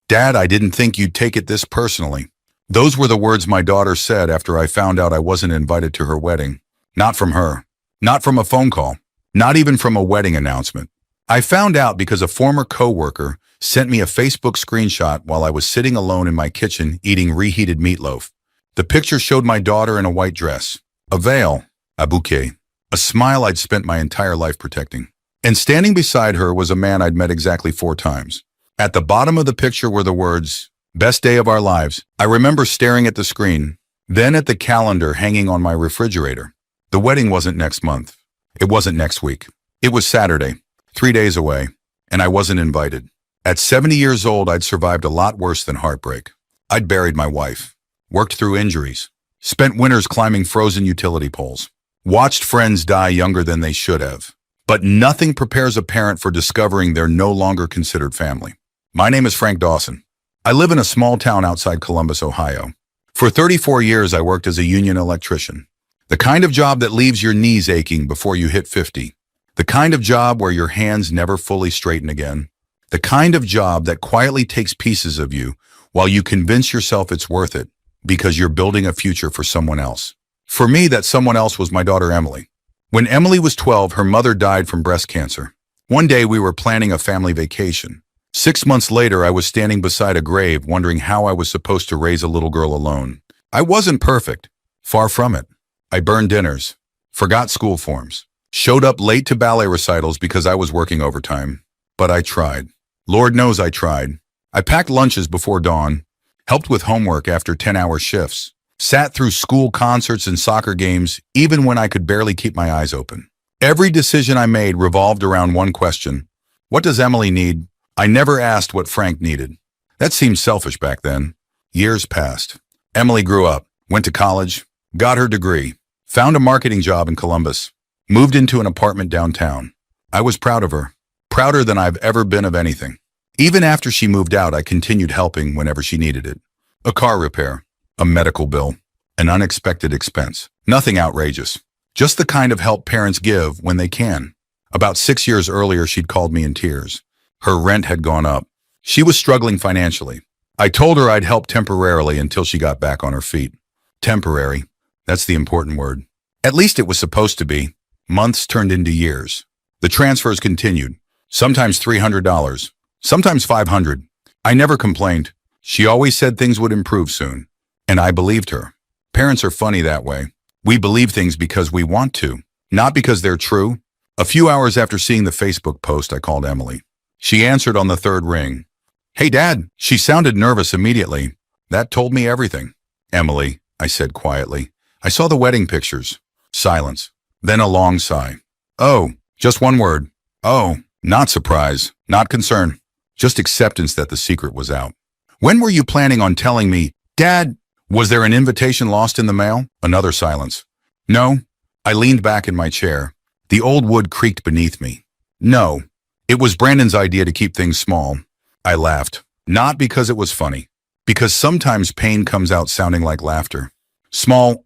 "Dad, I didn't think you'd take it this personally." Those were the words my daughter said after I found out I wasn't invited to her wedding. Not from her. Not from a phone call. Not even from a wedding announcement. I found out because a former coworker sent me a Facebook screenshot while I was sitting alone in my kitchen eating reheated meatloaf. The picture showed my daughter in a white dress, a veil, a bouquet, a smile I'd spent my entire life protecting. And standing beside her was a man I'd met exactly 4 times. At the bottom of the picture were the words, "Best day of our lives." I remember staring at the screen, then at the calendar hanging on my refrigerator. The wedding wasn't next month. It wasn't next week. It was Saturday, 3 days away, and I wasn't invited. At 70 years old, I'd survived a lot worse than heartbreak. I'd buried my wife, worked through injuries, spent winters climbing frozen utility poles, watched friends die younger than they should have. But nothing prepares a parent for discovering they're no longer considered family. My name is Frank Dawson. I live in a small town outside Columbus, Ohio. For 34 years, I worked as a union electrician. The kind of job that leaves your knees aching before you hit 50. The kind of job where your hands never fully straighten again. The kind of job that quietly takes pieces of you while you convince yourself it's worth it because you're building a future for someone else. For me, that someone else was my daughter, Emily. When Emily was 12, her mother died from breast cancer. One day, we were planning a family vacation. 6 months later, I was standing beside a grave wondering how I was supposed to raise a little girl alone. I wasn't perfect. Far from it. I burned dinners, forgot school forms, showed up late to ballet recitals because I was working overtime. But I tried. Lord knows I tried. I packed lunches before dawn, helped with homework after 10-hour shifts, sat through school concerts and soccer games even when I could barely keep my eyes open. Every decision I made revolved around one question. What does Emily need? I never asked what Frank needed. That seemed selfish back then. Years passed. Emily grew up, went to college, got her degree, found a marketing job in Columbus, moved into an apartment downtown. I was proud of her, prouder than I've ever been of anything. Even after she moved out, I continued helping whenever she needed it. A car repair, a medical bill, an unexpected expense. Nothing outrageous. Just the kind of help parents give when they can. About 6 years earlier, she'd called me in tears. Her rent had gone up. She was struggling financially. I told her I'd help temporarily until she got back on her feet. Temporary. That's the important word. At least it was supposed to be. Months turned into years. The transfers continued. Sometimes $300, sometimes $500. I never complained. She always said things would improve soon. And I believed her. Parents are funny that way. We believe things because we want to, not because they're true. A few hours after seeing the Facebook post, I called Emily. She answered on the 3rd ring. "Hey, Dad." She sounded nervous immediately. That told me everything. "Emily," I said quietly. "I saw the wedding pictures." Silence. Then a long sigh. "Oh," just one word. "Oh." Not surprise, not concern, just acceptance that the secret was out. "When were you planning on telling me, Dad?" "Was there an invitation lost in the mail?" Another silence. "No." I leaned back in my chair. The old wood creaked beneath me. "No. It was Brandon's idea to keep things small." I laughed. Not because it was funny. Because sometimes pain comes out sounding like laughter. "Small."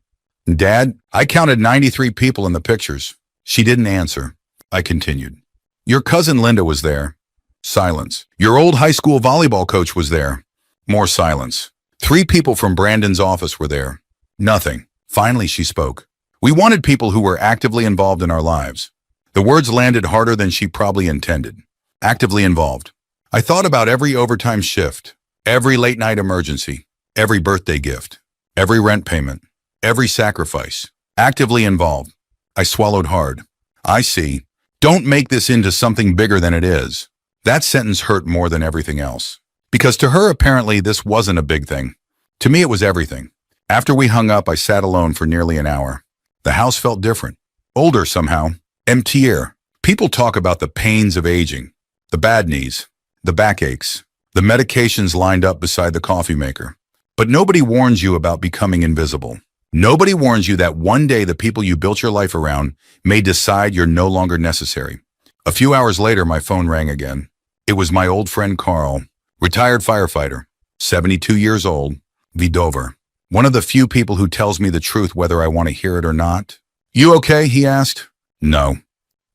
"Dad, I counted 93 people in the pictures." She didn't answer. I continued. "Your cousin Linda was there." Silence. "Your old high school volleyball coach was there." More silence. 3 people from Brandon's office were there. Nothing. Finally, she spoke. "We wanted people who were actively involved in our lives." The words landed harder than she probably intended. Actively involved. I thought about every overtime shift, every late-night emergency, every birthday gift, every rent payment, every sacrifice. Actively involved. I swallowed hard. "I see. Don't make this into something bigger than it is." That sentence hurt more than everything else. Because to her, apparently, this wasn't a big thing. To me, it was everything. After we hung up, I sat alone for nearly an hour. The house felt different. Older somehow. Emptier. People talk about the pains of aging. The bad knees. The backaches. The medications lined up beside the coffee maker. But nobody warns you about becoming invisible. Nobody warns you that one day the people you built your life around may decide you're no longer necessary. A few hours later, my phone rang again. It was my old friend Carl, retired firefighter, 72 years old, Vidover. One of the few people who tells me the truth whether I want to hear it or not. "You okay?" he asked. "No."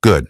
"Good."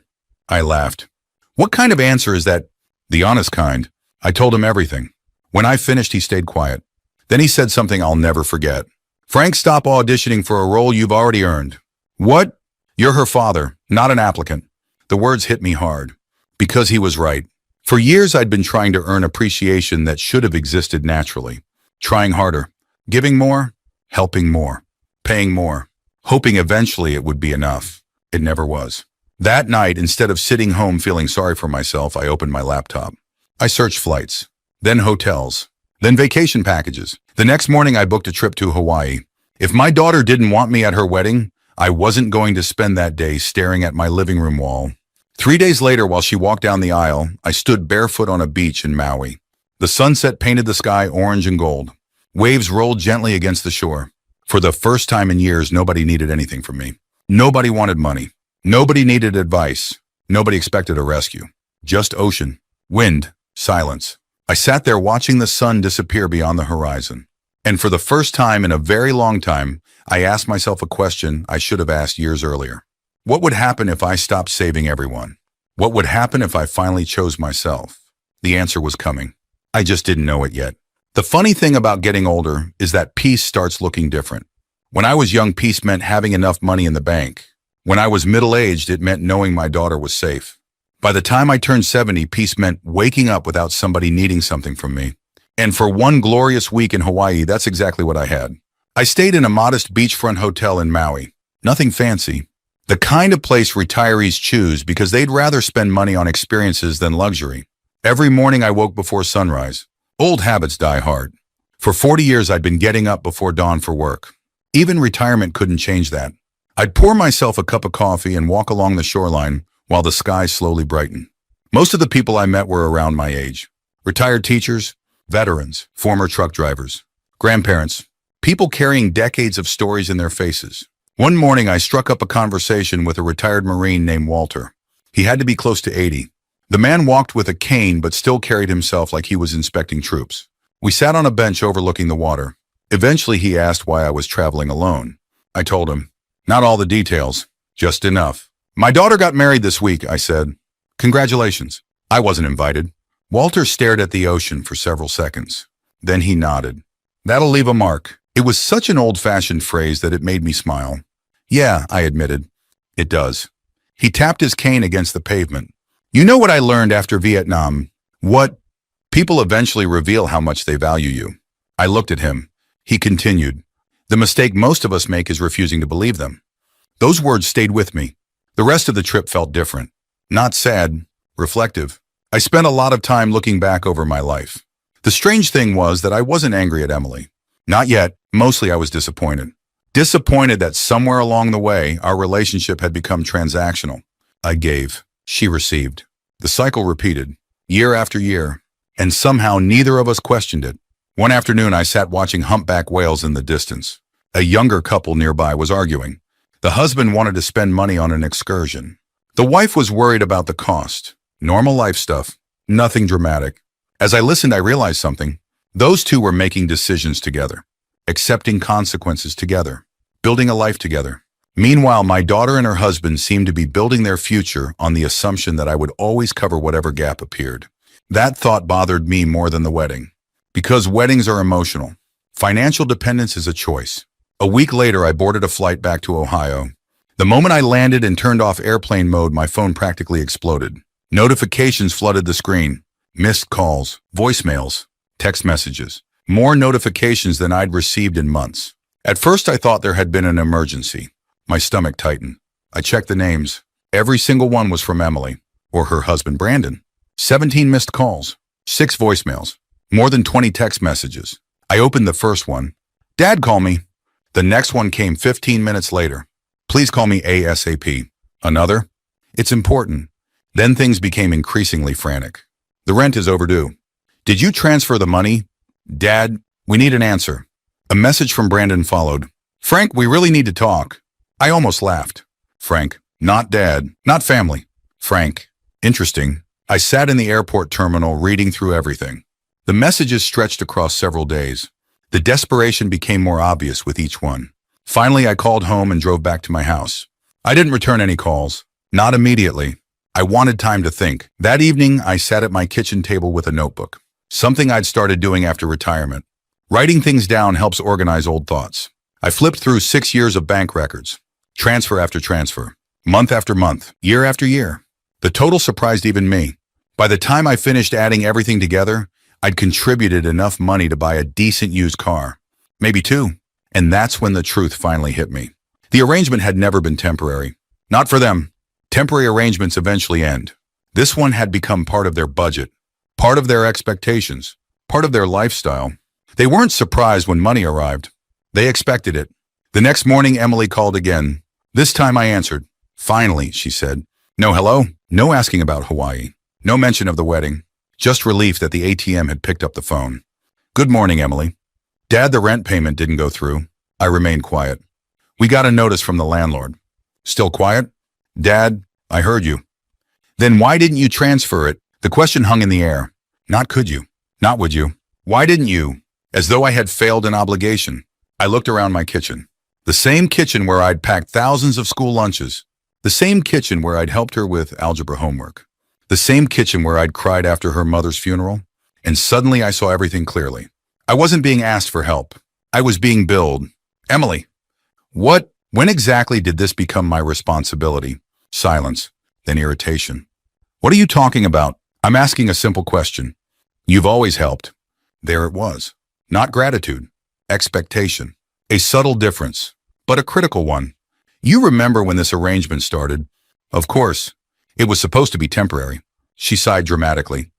I laughed. "What kind of answer is that?" "The honest kind." I told him everything. When I finished, he stayed quiet. Then he said something I'll never forget. "Frank, stop auditioning for a role you've already earned." "What?" "You're her father, not an applicant." The words hit me hard. Because he was right. For years, I'd been trying to earn appreciation that should have existed naturally. Trying harder, giving more, helping more, paying more, hoping eventually it would be enough. It never was. That night, instead of sitting home feeling sorry for myself, I opened my laptop. I searched flights, then hotels, then vacation packages. The next morning, I booked a trip to Hawaii. If my daughter didn't want me at her wedding, I wasn't going to spend that day staring at my living room wall. 3 days later, while she walked down the aisle, I stood barefoot on a beach in Maui. The sunset painted the sky orange and gold. Waves rolled gently against the shore. For the first time in years, nobody needed anything from me. Nobody wanted money. Nobody needed advice. Nobody expected a rescue. Just ocean, wind, silence. I sat there watching the sun disappear beyond the horizon. And for the first time in a very long time, I asked myself a question I should have asked years earlier. What would happen if I stopped saving everyone? What would happen if I finally chose myself? The answer was coming. I just didn't know it yet. The funny thing about getting older is that peace starts looking different. When I was young, peace meant having enough money in the bank. When I was middle-aged, it meant knowing my daughter was safe. By the time I turned 70, peace meant waking up without somebody needing something from me. And for one glorious week in Hawaii, that's exactly what I had. I stayed in a modest beachfront hotel in Maui. Nothing fancy. The kind of place retirees choose because they'd rather spend money on experiences than luxury. Every morning I woke before sunrise. Old habits die hard. For 40 years I'd been getting up before dawn for work. Even retirement couldn't change that. I'd pour myself a cup of coffee and walk along the shoreline while the sky slowly brightened. Most of the people I met were around my age. Retired teachers, veterans, former truck drivers, grandparents, people carrying decades of stories in their faces. One morning, I struck up a conversation with a retired Marine named Walter. He had to be close to 80. The man walked with a cane but still carried himself like he was inspecting troops. We sat on a bench overlooking the water. Eventually, he asked why I was traveling alone. I told him, "Not all the details, just enough." "My daughter got married this week," I said. "Congratulations." I wasn't invited. Walter stared at the ocean for several seconds. Then he nodded. "That'll leave a mark." It was such an old-fashioned phrase that it made me smile. "Yeah," I admitted. "It does." He tapped his cane against the pavement. "You know what I learned after Vietnam? What? People eventually reveal how much they value you." I looked at him. He continued, "The mistake most of us make is refusing to believe them." Those words stayed with me. The rest of the trip felt different. Not sad, reflective. I spent a lot of time looking back over my life. The strange thing was that I wasn't angry at Emily. Not yet. Mostly I was disappointed. Disappointed that somewhere along the way, our relationship had become transactional. I gave. She received. The cycle repeated, year after year, and somehow neither of us questioned it. One afternoon, I sat watching humpback whales in the distance. A younger couple nearby was arguing. The husband wanted to spend money on an excursion. The wife was worried about the cost. Normal life stuff. Nothing dramatic. As I listened, I realized something. Those two were making decisions together. Accepting consequences together. Building a life together. Meanwhile, my daughter and her husband seemed to be building their future on the assumption that I would always cover whatever gap appeared. That thought bothered me more than the wedding. Because weddings are emotional. Financial dependence is a choice. A week later, I boarded a flight back to Ohio. The moment I landed and turned off airplane mode, my phone practically exploded. Notifications flooded the screen. Missed calls, voicemails, text messages. More notifications than I'd received in months. At first, I thought there had been an emergency. My stomach tightened. I checked the names. Every single one was from Emily, or her husband Brandon. 17 missed calls, 6 voicemails, more than 20 text messages. I opened the first one. "Dad, call me." The next one came 15 minutes later. "Please call me ASAP." Another. "It's important." Then things became increasingly frantic. "The rent is overdue." "Did you transfer the money?" "Dad, we need an answer." A message from Brandon followed. "Frank, we really need to talk." I almost laughed. Frank, not Dad, not family. Frank, interesting. I sat in the airport terminal reading through everything. The messages stretched across several days. The desperation became more obvious with each one. Finally, I called home and drove back to my house. I didn't return any calls. Not immediately. I wanted time to think. That evening, I sat at my kitchen table with a notebook. something I'd started doing after retirement. Writing things down helps organize old thoughts. I flipped through 6 years of bank records, transfer after transfer, month after month, year after year. The total surprised even me. By the time I finished adding everything together, I'd contributed enough money to buy a decent used car. Maybe two. And that's when the truth finally hit me. The arrangement had never been temporary. Not for them. Temporary arrangements eventually end. This one had become part of their budget, part of their expectations, part of their lifestyle. They weren't surprised when money arrived. They expected it. The next morning, Emily called again. This time I answered. Finally, she said. No hello, no asking about Hawaii, no mention of the wedding, just relief that the ATM had picked up the phone. Good morning, Emily. Dad, the rent payment didn't go through. I remained quiet. We got a notice from the landlord. Still quiet? Dad, I heard you. Then why didn't you transfer it? The question hung in the air. Not could you. Not would you. Why didn't you? As though I had failed an obligation. I looked around my kitchen. The same kitchen where I'd packed thousands of school lunches. The same kitchen where I'd helped her with algebra homework. The same kitchen where I'd cried after her mother's funeral. And suddenly I saw everything clearly. I wasn't being asked for help. I was being billed. Emily, when exactly did this become my responsibility? Silence, then irritation. What are you talking about? I'm asking a simple question. You've always helped. There it was. Not gratitude. Expectation. A subtle difference, but a critical one. You remember when this arrangement started? Of course. It was supposed to be temporary. She sighed dramatically.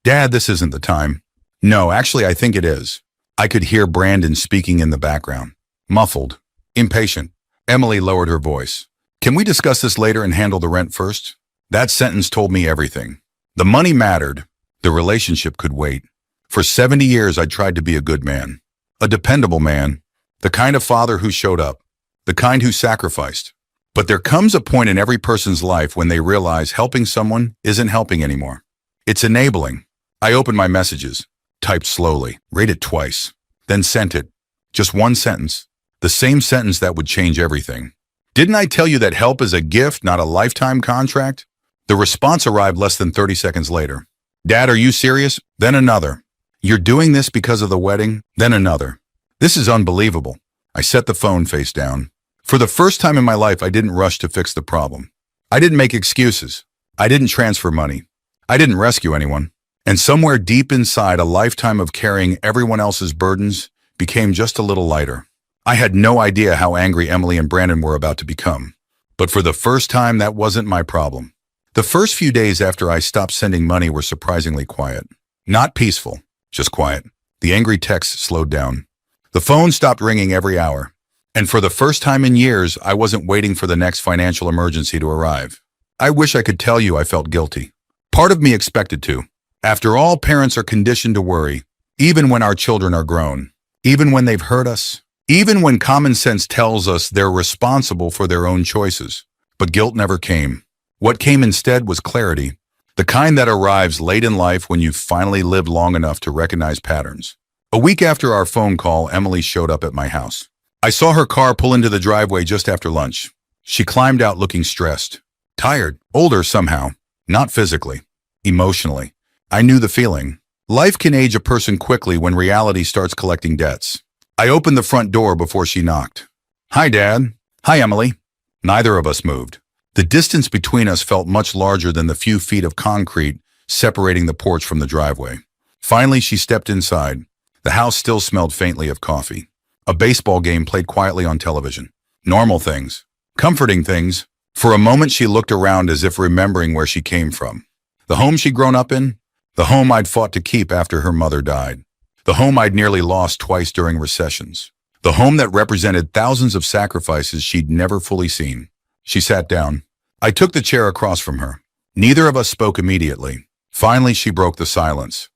Dad, this isn't the time. No, actually, I think it is. I could hear Brandon speaking in the background. Muffled. Impatient. Emily lowered her voice. Can we discuss this later and handle the rent first? That sentence told me everything. The money mattered. The relationship could wait. For 70 years, I tried to be a good man. A dependable man. The kind of father who showed up. The kind who sacrificed. But there comes a point in every person's life when they realize helping someone isn't helping anymore. It's enabling. I opened my messages, typed slowly, read it twice, then sent it. Just one sentence. The same sentence that would change everything. Didn't I tell you that help is a gift, not a lifetime contract? The response arrived less than 30 seconds later. Dad, are you serious? Then another. You're doing this because of the wedding? Then another. This is unbelievable. I set the phone face down. For the first time in my life, I didn't rush to fix the problem. I didn't make excuses. I didn't transfer money. I didn't rescue anyone. And somewhere deep inside, a lifetime of carrying everyone else's burdens became just a little lighter. I had no idea how angry Emily and Brandon were about to become. But for the first time, that wasn't my problem. The first few days after I stopped sending money were surprisingly quiet. Not peaceful, just quiet. The angry texts slowed down. The phone stopped ringing every hour. And for the first time in years, I wasn't waiting for the next financial emergency to arrive. I wish I could tell you I felt guilty. Part of me expected to. After all, parents are conditioned to worry, even when our children are grown, even when they've hurt us, even when common sense tells us they're responsible for their own choices. But guilt never came. What came instead was clarity, the kind that arrives late in life when you've finally lived long enough to recognize patterns. A week after our phone call, Emily showed up at my house. I saw her car pull into the driveway just after lunch. She climbed out looking stressed, tired, older somehow, not physically, emotionally. I knew the feeling. Life can age a person quickly when reality starts collecting debts. I opened the front door before she knocked. Hi, Dad. Hi, Emily. Neither of us moved. The distance between us felt much larger than the few feet of concrete separating the porch from the driveway. Finally, she stepped inside. The house still smelled faintly of coffee. A baseball game played quietly on television. Normal things. Comforting things. For a moment, she looked around as if remembering where she came from. The home she'd grown up in. The home I'd fought to keep after her mother died. The home I'd nearly lost twice during recessions. The home that represented thousands of sacrifices she'd never fully seen. She sat down. I took the chair across from her. Neither of us spoke immediately. Finally, she broke the silence.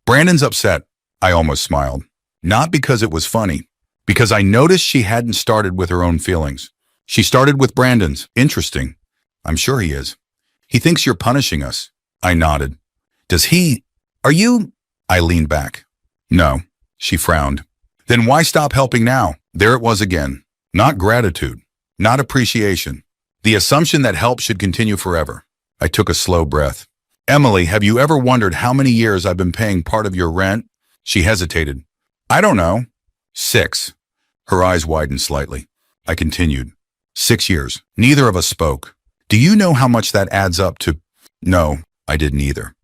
Brandon's upset. I almost smiled. Not because it was funny. Because I noticed she hadn't started with her own feelings. She started with Brandon's. Interesting. I'm sure he is. He thinks you're punishing us. I nodded. Does he? Are you? I leaned back. No. She frowned. Then why stop helping now? There it was again. Not gratitude. Not appreciation. The assumption that help should continue forever. I took a slow breath. Emily, have you ever wondered how many years I've been paying part of your rent? She hesitated. I don't know. 6. Her eyes widened slightly. I continued. 6 years. Neither of us spoke. Do you know how much that adds up to? No, I didn't either.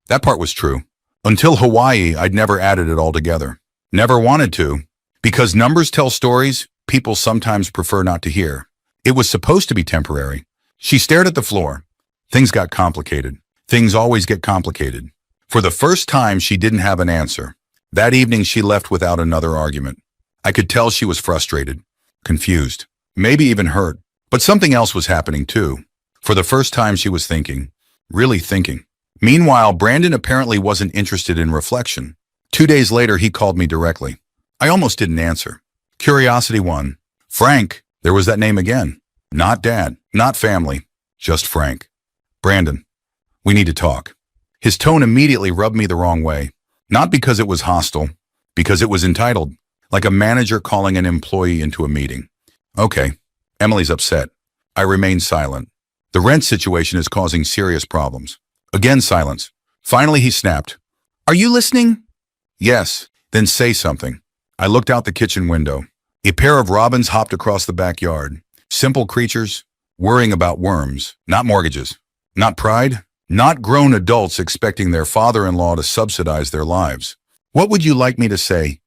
That part was true. Until Hawaii, I'd never added it all together. Never wanted to. Because numbers tell stories people sometimes prefer not to hear. It was supposed to be temporary. She stared at the floor. Things got complicated. Things always get complicated. For the first time, she didn't have an answer. That evening, she left without another argument. I could tell she was frustrated, confused, maybe even hurt. But something else was happening too. For the first time, she was thinking, really thinking. Meanwhile, Brandon apparently wasn't interested in reflection. 2 days later, he called me directly. I almost didn't answer. Curiosity won. Frank, there was that name again. Not Dad, not family, just Frank. Brandon, we need to talk. His tone immediately rubbed me the wrong way. Not because it was hostile, because it was entitled, like a manager calling an employee into a meeting. Okay, Emily's upset. I remained silent. The rent situation is causing serious problems. Again, silence. Finally, he snapped. Are you listening? Yes, then say something. I looked out the kitchen window. A pair of robins hopped across the backyard. Simple creatures, worrying about worms, not mortgages. Not pride, not grown adults expecting their father-in-law to subsidize their lives. What would you like me to say?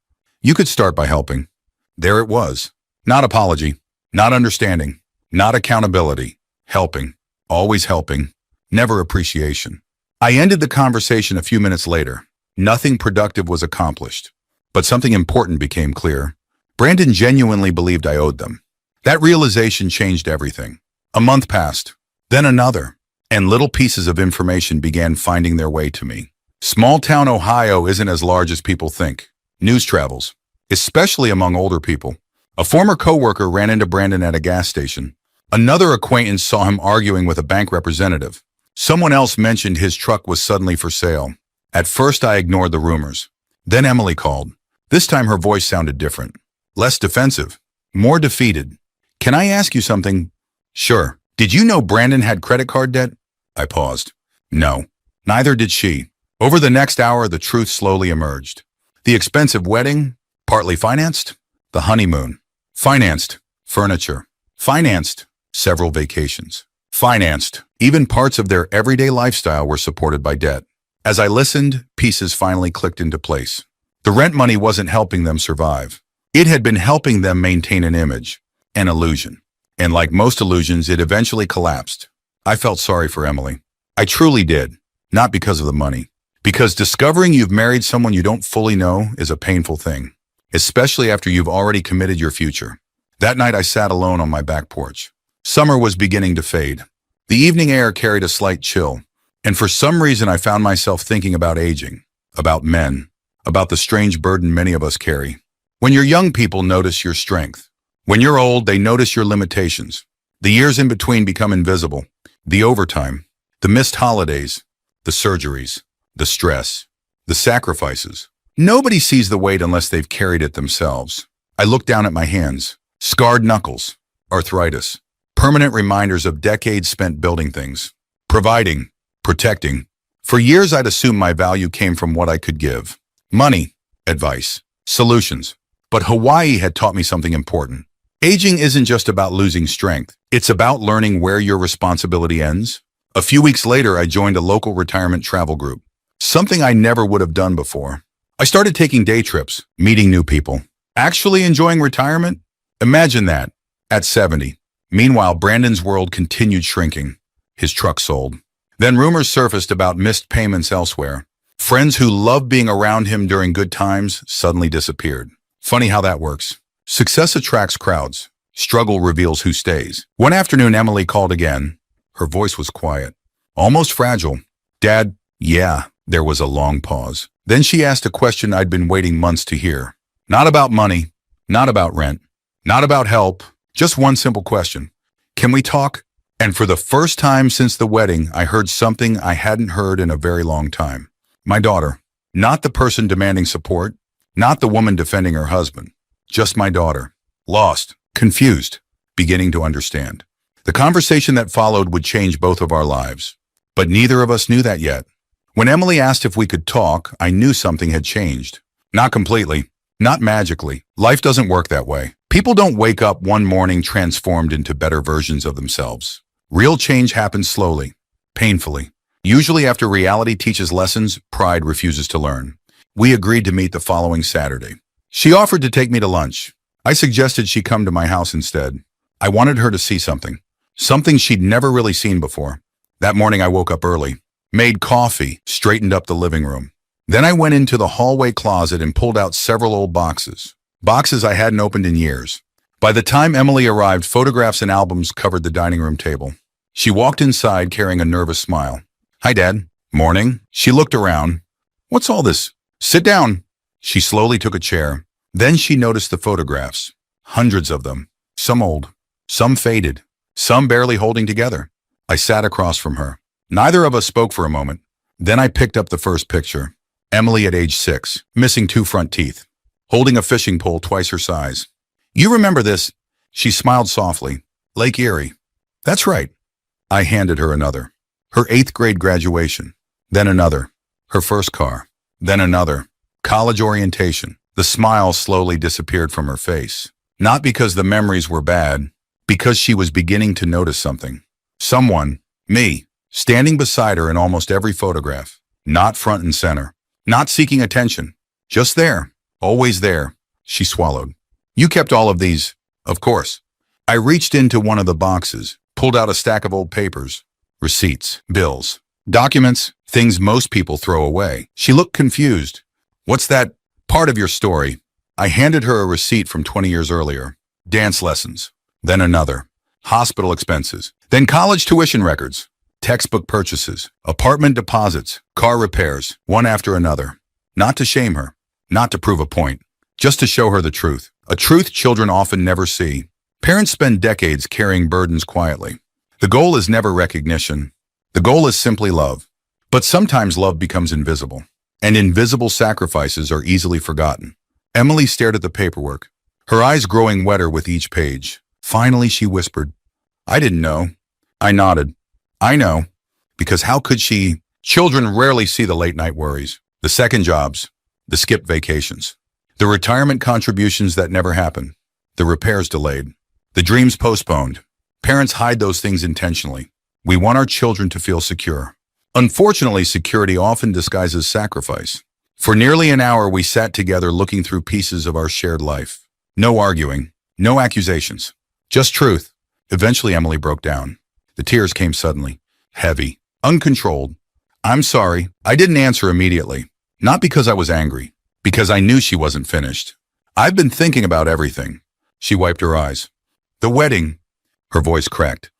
You could start by helping. There it was. Not apology, not understanding, not accountability. Helping, always helping, never appreciation. I ended the conversation a few minutes later. Nothing productive was accomplished, but something important became clear. Brandon genuinely believed I owed them. That realization changed everything. A month passed, then another, and little pieces of information began finding their way to me. Small-town Ohio isn't as large as people think. News travels, especially among older people. A former coworker ran into Brandon at a gas station. Another acquaintance saw him arguing with a bank representative. Someone else mentioned his truck was suddenly for sale. At first, I ignored the rumors. Then Emily called. This time her voice sounded different. Less defensive, more defeated. Can I ask you something? Sure. Did you know Brandon had credit card debt? I paused. No, neither did she. Over the next hour, the truth slowly emerged. The expensive wedding, partly financed. The honeymoon, financed. Furniture, financed. Several vacations, financed. Even parts of their everyday lifestyle were supported by debt. As I listened, pieces finally clicked into place. The rent money wasn't helping them survive. It had been helping them maintain an image, an illusion. And like most illusions, it eventually collapsed. I felt sorry for Emily. I truly did. Not because of the money. Because discovering you've married someone you don't fully know is a painful thing, especially after you've already committed your future. That night I sat alone on my back porch. Summer was beginning to fade. The evening air carried a slight chill, and for some reason I found myself thinking about aging, about men, about the strange burden many of us carry. When you're young, people notice your strength. When you're old, they notice your limitations. The years in between become invisible. The overtime, the missed holidays, the surgeries, the stress, the sacrifices. Nobody sees the weight unless they've carried it themselves. I looked down at my hands. Scarred knuckles, arthritis, permanent reminders of decades spent building things, providing, protecting. For years, I'd assumed my value came from what I could give. Money, advice, solutions. But Hawaii had taught me something important. Aging isn't just about losing strength. It's about learning where your responsibility ends. A few weeks later, I joined a local retirement travel group, something I never would have done before. I started taking day trips, meeting new people. Actually enjoying retirement? Imagine that, at 70. Meanwhile, Brandon's world continued shrinking. His truck sold. Then rumors surfaced about missed payments elsewhere. Friends who loved being around him during good times suddenly disappeared. Funny how that works. Success attracts crowds. Struggle reveals who stays. One afternoon, Emily called again. Her voice was quiet, almost fragile. Dad, yeah. There was a long pause. Then she asked a question I'd been waiting months to hear. Not about money, not about rent, not about help, just one simple question. Can we talk? And for the first time since the wedding, I heard something I hadn't heard in a very long time. My daughter, not the person demanding support, not the woman defending her husband, just my daughter. Lost, confused, beginning to understand. The conversation that followed would change both of our lives. But neither of us knew that yet. When Emily asked if we could talk, I knew something had changed. Not completely. Not magically. Life doesn't work that way. People don't wake up one morning transformed into better versions of themselves. Real change happens slowly, painfully. Usually after reality teaches lessons, pride refuses to learn. We agreed to meet the following Saturday. She offered to take me to lunch. I suggested she come to my house instead. I wanted her to see something. Something she'd never really seen before. That morning I woke up early, made coffee, straightened up the living room. Then I went into the hallway closet and pulled out several old boxes. Boxes I hadn't opened in years. By the time Emily arrived, photographs and albums covered the dining room table. She walked inside carrying a nervous smile. "Hi, Dad." "Morning." She looked around. "What's all this?" "Sit down." She slowly took a chair. Then she noticed the photographs. Hundreds of them. Some old. Some faded. Some barely holding together. I sat across from her. Neither of us spoke for a moment. Then I picked up the first picture. Emily at age 6, missing 2 front teeth, holding a fishing pole twice her size. "You remember this?" She smiled softly. "Lake Erie." "That's right." I handed her another. Her 8th grade graduation. Then another. Her first car. Then another. College orientation. The smile slowly disappeared from her face. Not because the memories were bad, because she was beginning to notice something. Someone, me, standing beside her in almost every photograph. Not front and center. Not seeking attention. Just there. Always there. She swallowed. "You kept all of these?" "Of course." I reached into one of the boxes, pulled out a stack of old papers. Receipts, bills, documents, things most people throw away. She looked confused. "What's that part of your story?" I handed her a receipt from 20 years earlier. Dance lessons. Then another. Hospital expenses. Then college tuition records. Textbook purchases. Apartment deposits. Car repairs. One after another. Not to shame her. Not to prove a point. Just to show her the truth. A truth children often never see. Parents spend decades carrying burdens quietly. The goal is never recognition. The goal is simply love. But sometimes love becomes invisible. And invisible sacrifices are easily forgotten. Emily stared at the paperwork, her eyes growing wetter with each page. Finally, she whispered, "I didn't know." I nodded. "I know." Because how could she? Children rarely see the late-night worries, the second jobs, the skipped vacations, the retirement contributions that never happen, the repairs delayed, the dreams postponed. Parents hide those things intentionally. We want our children to feel secure. Unfortunately, security often disguises sacrifice. For nearly an hour, we sat together looking through pieces of our shared life. No arguing, no accusations, just truth. Eventually, Emily broke down. The tears came suddenly, heavy, uncontrolled. "I'm sorry." I didn't answer immediately. Not because I was angry, because I knew she wasn't finished. "I've been thinking about everything." She wiped her eyes. "The wedding." Her voice cracked.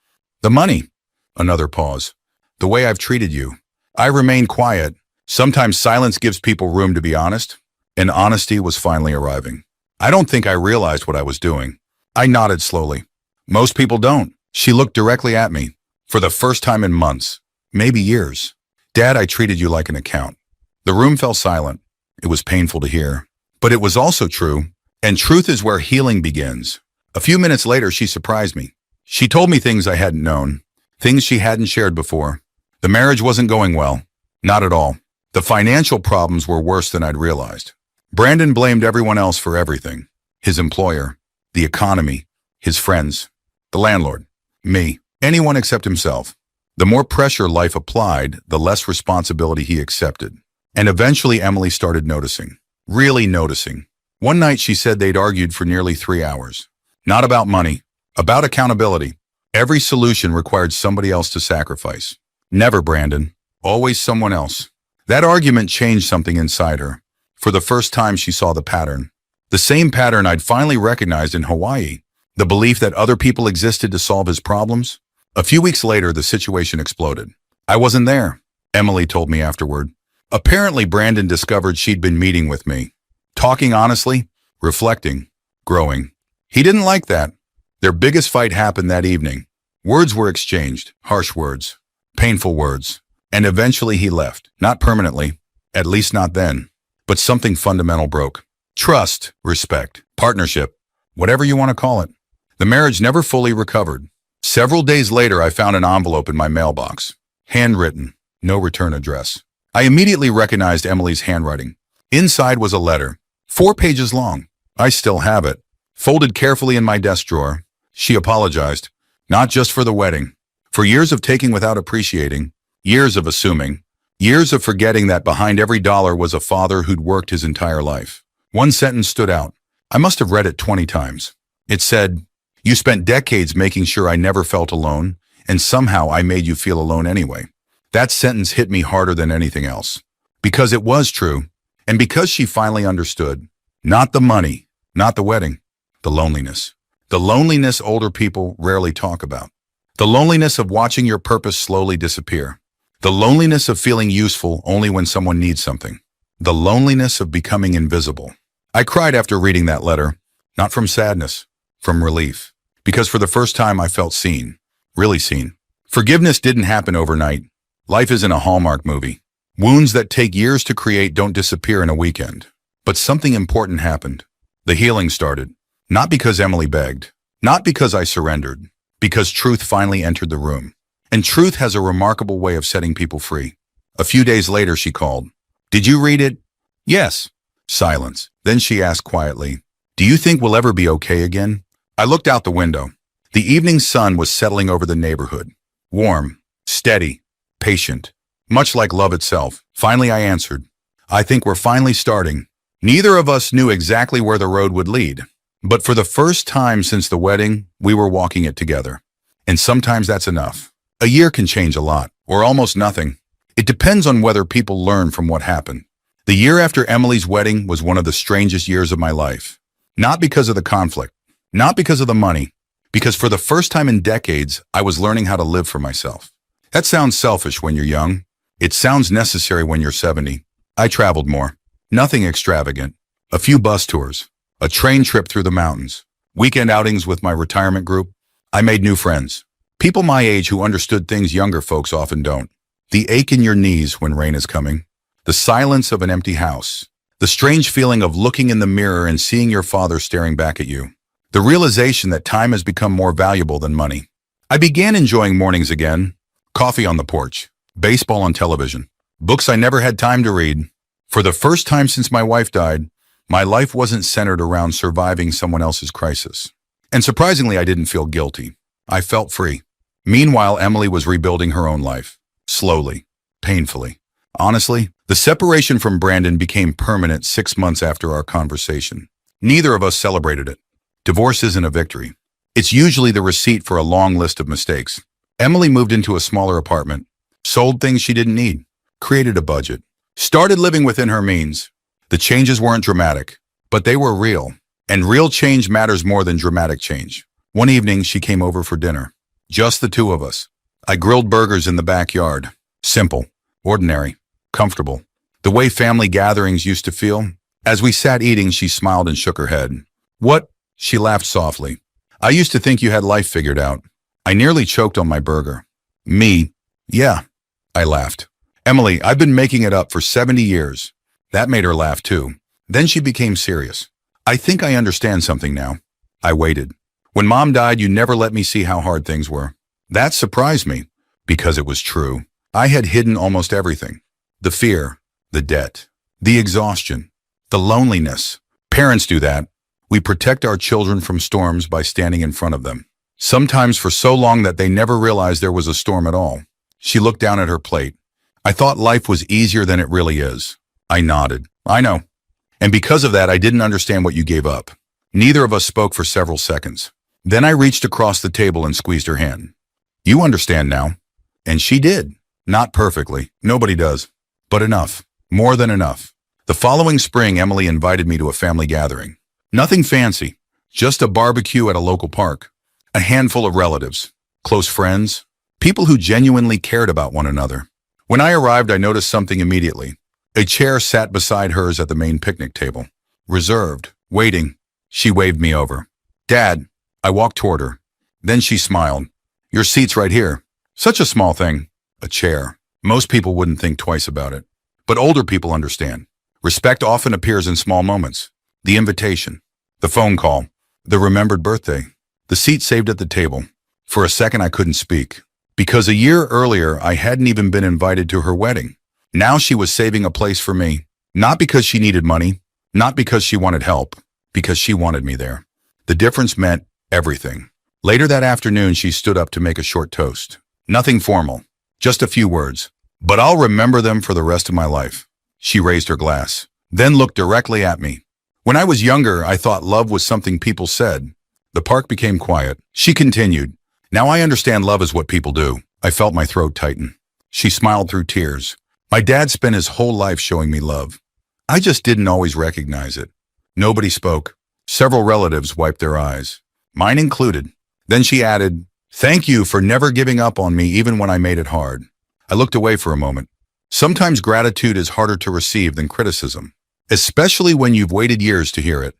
"The money." Another pause. "The way I've treated you." I remained quiet. Sometimes silence gives people room to be honest, and honesty was finally arriving. I don't think I realized what I was doing. I nodded slowly. "Most people don't." She looked directly at me. "For the first time in months, maybe years." "Dad, I treated you like an account." The room fell silent. It was painful to hear. But it was also true, and truth is where healing begins. A few minutes later, she surprised me. She told me things I hadn't known, things she hadn't shared before. The marriage wasn't going well. Not at all. The financial problems were worse than I'd realized. Brandon blamed everyone else for everything. His employer, the economy, his friends, the landlord, me, anyone except himself. The more pressure life applied, the less responsibility he accepted. And eventually Emily started noticing. Really noticing. One night she said they'd argued for nearly 3 hours. Not about money, about accountability. Every solution required somebody else to sacrifice. Never Brandon, always someone else. That argument changed something inside her. For the first time, she saw the pattern. The same pattern I'd finally recognized in Hawaii. The belief that other people existed to solve his problems. A few weeks later, the situation exploded. I wasn't there, Emily told me afterward. Apparently, Brandon discovered she'd been meeting with me. Talking honestly, reflecting, growing. He didn't like that. Their biggest fight happened that evening. Words were exchanged, harsh words, painful words. And eventually he left. Not permanently, at least not then. But something fundamental broke. Trust, respect, partnership, whatever you want to call it. The marriage never fully recovered. Several days later, I found an envelope in my mailbox. Handwritten. No return address. I immediately recognized Emily's handwriting. Inside was a letter, 4 pages long. I still have it, folded carefully in my desk drawer. She apologized, not just for the wedding, for years of taking without appreciating, years of assuming, years of forgetting that behind every dollar was a father who'd worked his entire life. One sentence stood out. I must have read it 20 times. It said, "You spent decades making sure I never felt alone, and somehow I made you feel alone anyway." That sentence hit me harder than anything else. Because it was true, and because she finally understood. Not the money, not the wedding, the loneliness. The loneliness older people rarely talk about. The loneliness of watching your purpose slowly disappear. The loneliness of feeling useful only when someone needs something. The loneliness of becoming invisible. I cried after reading that letter, not from sadness, from relief. Because for the first time I felt seen, really seen. Forgiveness didn't happen overnight. Life isn't a Hallmark movie. Wounds that take years to create don't disappear in a weekend. But something important happened. The healing started. Not because Emily begged. Not because I surrendered. Because truth finally entered the room. And truth has a remarkable way of setting people free. A few days later she called. "Did you read it?" "Yes." Silence. Then she asked quietly, "Do you think we'll ever be okay again?" I looked out the window. The evening sun was settling over the neighborhood. Warm, steady, patient, much like love itself. Finally I answered, "I think we're finally starting." Neither of us knew exactly where the road would lead. But for the first time since the wedding, we were walking it together. And sometimes that's enough. A year can change a lot, or almost nothing. It depends on whether people learn from what happened. The year after Emily's wedding was one of the strangest years of my life. Not because of the conflict, not because of the money, because for the first time in decades, I was learning how to live for myself. That sounds selfish when you're young. It sounds necessary when you're 70. I traveled more. Nothing extravagant. A few bus tours. A train trip through the mountains. Weekend outings with my retirement group. I made new friends. People my age who understood things younger folks often don't. The ache in your knees when rain is coming. The silence of an empty house. The strange feeling of looking in the mirror and seeing your father staring back at you. The realization that time has become more valuable than money. I began enjoying mornings again. Coffee on the porch. Baseball on television. Books I never had time to read. For the first time since my wife died, my life wasn't centered around surviving someone else's crisis. And surprisingly, I didn't feel guilty. I felt free. Meanwhile, Emily was rebuilding her own life. Slowly. Painfully. Honestly, the separation from Brandon became permanent 6 months after our conversation. Neither of us celebrated it. Divorce isn't a victory. It's usually the receipt for a long list of mistakes. Emily moved into a smaller apartment, sold things she didn't need, created a budget, started living within her means. The changes weren't dramatic, but they were real. And real change matters more than dramatic change. One evening, she came over for dinner. Just the two of us. I grilled burgers in the backyard. Simple, ordinary, comfortable. The way family gatherings used to feel. As we sat eating, she smiled and shook her head. "What?" She laughed softly. "I used to think you had life figured out." I nearly choked on my burger. "Me? Yeah." I laughed. "Emily, I've been making it up for 70 years. That made her laugh too. Then she became serious. "I think I understand something now." I waited. "When Mom died, you never let me see how hard things were." That surprised me, because it was true. I had hidden almost everything. The fear, the debt, the exhaustion, the loneliness. Parents do that. We protect our children from storms by standing in front of them. Sometimes for so long that they never realized there was a storm at all. She looked down at her plate. "I thought life was easier than it really is." I nodded. "I know. And because of that, I didn't understand what you gave up." Neither of us spoke for several seconds. Then I reached across the table and squeezed her hand. "You understand now." And she did. Not perfectly. Nobody does. But enough. More than enough. The following spring, Emily invited me to a family gathering. Nothing fancy. Just a barbecue at a local park. A handful of relatives. Close friends. People who genuinely cared about one another. When I arrived, I noticed something immediately. A chair sat beside hers at the main picnic table. Reserved. Waiting. She waved me over. "Dad." I walked toward her. Then she smiled. "Your seat's right here." Such a small thing. A chair. Most people wouldn't think twice about it. But older people understand. Respect often appears in small moments. The invitation. The phone call. The remembered birthday. The seat saved at the table. For a second I couldn't speak. Because a year earlier, I hadn't even been invited to her wedding. Now she was saving a place for me. Not because she needed money, not because she wanted help, because she wanted me there. The difference meant everything. Later that afternoon, she stood up to make a short toast. Nothing formal, just a few words. But I'll remember them for the rest of my life. She raised her glass, then looked directly at me. When I was younger, I thought love was something people said. The park became quiet. She continued, "Now I understand love is what people do." I felt my throat tighten. She smiled through tears. My dad spent his whole life showing me love. I just didn't always recognize it. Nobody spoke. Several relatives wiped their eyes, mine included. Then she added, "Thank you for never giving up on me even when I made it hard." I looked away for a moment. Sometimes gratitude is harder to receive than criticism, especially when you've waited years to hear it.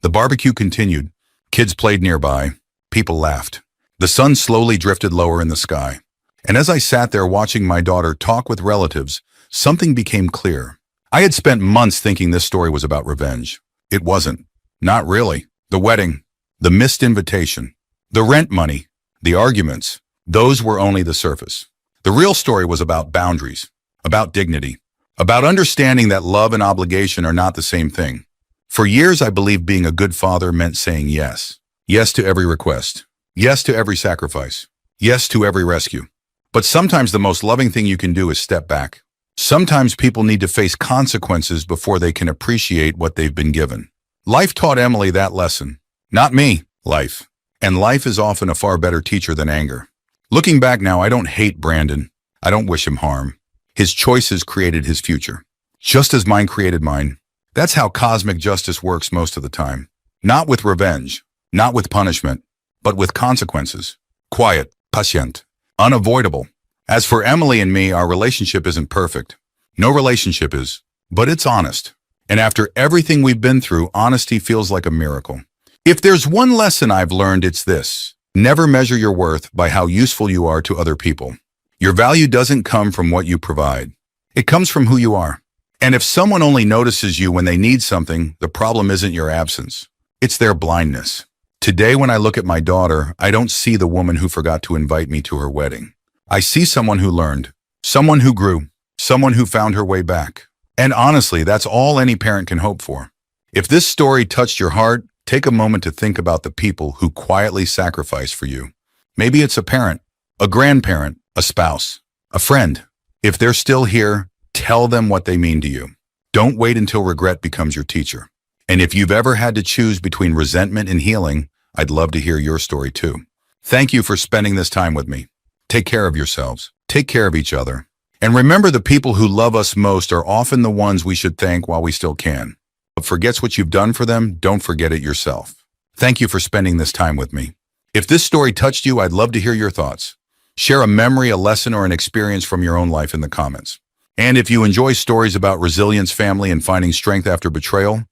The barbecue continued. Kids played nearby. People laughed. The sun slowly drifted lower in the sky. And as I sat there watching my daughter talk with relatives, something became clear. I had spent months thinking this story was about revenge. It wasn't. Not really. The wedding, the missed invitation, the rent money, the arguments, those were only the surface. The real story was about boundaries, about dignity, about understanding that love and obligation are not the same thing. For years, I believed being a good father meant saying yes. Yes to every request. Yes to every sacrifice. Yes to every rescue. But sometimes the most loving thing you can do is step back. Sometimes people need to face consequences before they can appreciate what they've been given. Life taught Emily that lesson. Not me, life. And life is often a far better teacher than anger. Looking back now, I don't hate Brandon. I don't wish him harm. His choices created his future, just as mine created mine. That's how cosmic justice works most of the time. Not with revenge, not with punishment, but with consequences. Quiet, patient, unavoidable. As for Emily and me, our relationship isn't perfect. No relationship is, but it's honest. And after everything we've been through, honesty feels like a miracle. If there's one lesson I've learned, it's this. Never measure your worth by how useful you are to other people. Your value doesn't come from what you provide. It comes from who you are. And if someone only notices you when they need something, the problem isn't your absence. It's their blindness. Today, when I look at my daughter, I don't see the woman who forgot to invite me to her wedding. I see someone who learned, someone who grew, someone who found her way back. And honestly, that's all any parent can hope for. If this story touched your heart, take a moment to think about the people who quietly sacrifice for you. Maybe it's a parent, a grandparent, a spouse, a friend. If they're still here, tell them what they mean to you. Don't wait until regret becomes your teacher. And if you've ever had to choose between resentment and healing, I'd love to hear your story too. Thank you for spending this time with me. Take care of yourselves. Take care of each other. And remember, the people who love us most are often the ones we should thank while we still can. But forgets what you've done for them, don't forget it yourself. Thank you for spending this time with me. If this story touched you, I'd love to hear your thoughts. Share a memory, a lesson, or an experience from your own life in the comments. And if you enjoy stories about resilience, family, and finding strength after betrayal,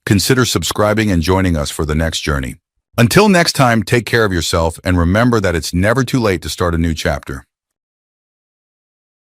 consider subscribing and joining us for the next journey. Until next time, take care of yourself and remember that it's never too late to start a new chapter.